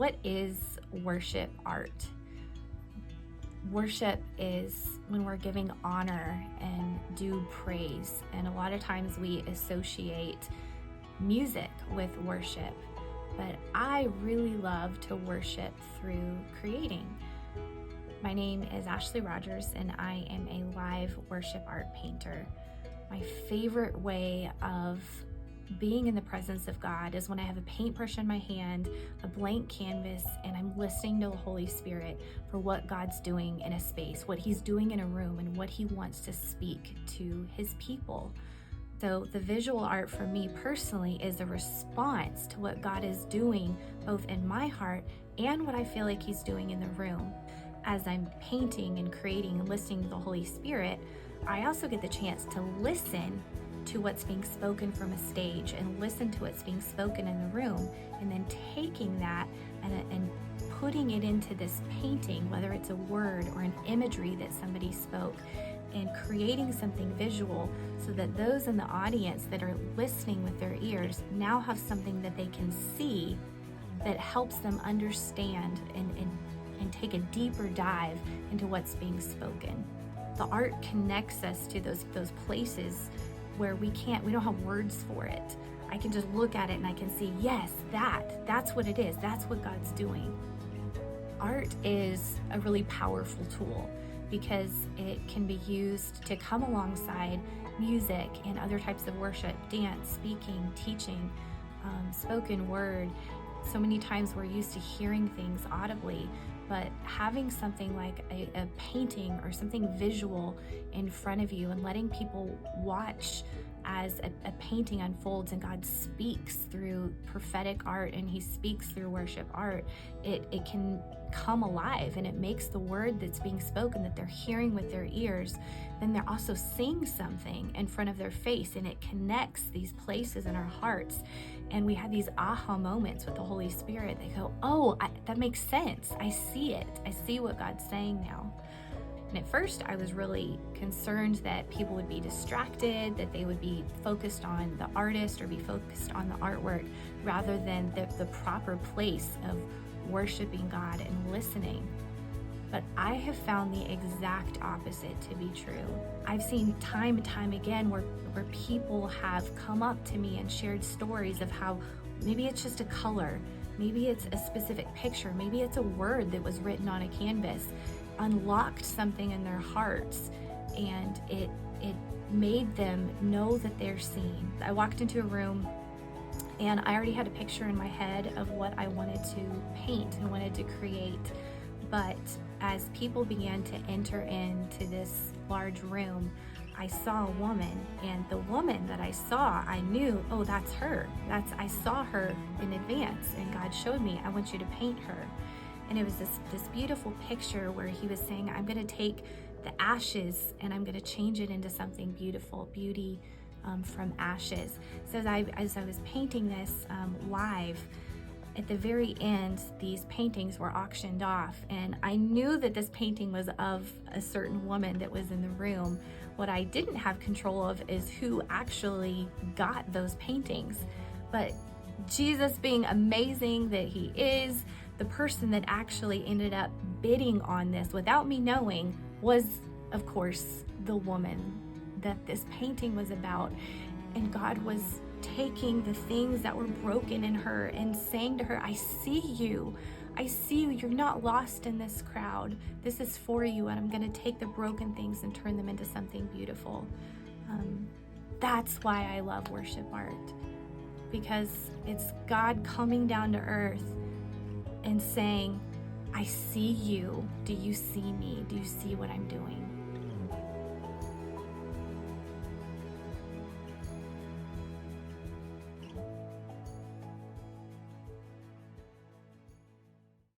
what is worship art? Worship is when we're giving honor and due praise. And a lot of times we associate music with worship, but I really love to worship through creating. My name is Ashley Rogers, and I am a live worship art painter. My favorite way of being in the presence of God is when I have a paintbrush in my hand, a blank canvas, and I'm listening to the Holy Spirit for what God's doing in a space, what He's doing in a room, and what He wants to speak to His people. So the visual art for me personally is a response to what God is doing both in my heart and what I feel like He's doing in the room. As I'm painting and creating and listening to the Holy Spirit, I also get the chance to listen to what's being spoken from a stage and listen to what's being spoken in the room, and then taking that and putting it into this painting, whether it's a word or an imagery that somebody spoke, and creating something visual so that those in the audience that are listening with their ears now have something that they can see that helps them understand and take a deeper dive into what's being spoken. The art connects us to those places where we don't have words for it. I can just look at it and I can see, yes, that's what it is. That's what God's doing. Art is a really powerful tool because it can be used to come alongside music and other types of worship, dance, speaking, teaching, spoken word. So many times we're used to hearing things audibly, but having something like a painting or something visual in front of you and letting people watch as a painting unfolds and God speaks through prophetic art and He speaks through worship art, it can come alive, and it makes the word that's being spoken that they're hearing with their ears, then they're also seeing something in front of their face, and it connects these places in our hearts. And we have these aha moments with the Holy Spirit. They go, oh, that makes sense. I see it. I see what God's saying now. And at first I was really concerned that people would be distracted, that they would be focused on the artist or be focused on the artwork rather than the proper place of worshiping God and listening. But I have found the exact opposite to be true. I've seen time and time again where people have come up to me and shared stories of how maybe it's just a color, maybe it's a specific picture, maybe it's a word that was written on a canvas, unlocked something in their hearts, and it made them know that they're seen. I walked into a room and I already had a picture in my head of what I wanted to paint and wanted to create. But as people began to enter into this large room, I saw a woman, and the woman that I saw, I knew, oh, that's her. I saw her in advance, and God showed me, I want you to paint her. And it was this beautiful picture where He was saying, I'm going to take the ashes and I'm going to change it into something beautiful, beauty from ashes. So as I was painting this live, at the very end, these paintings were auctioned off, and I knew that this painting was of a certain woman that was in the room. What I didn't have control of is who actually got those paintings. But Jesus, being amazing that He is, the person that actually ended up bidding on this without me knowing was, of course, the woman that this painting was about. And God was taking the things that were broken in her and saying to her, I see you. You're not lost in this crowd. This is for you, and I'm going to take the broken things and turn them into something beautiful. That's why I love worship art, because it's God coming down to earth and saying, I see you. Do you see me? Do you see what I'm doing?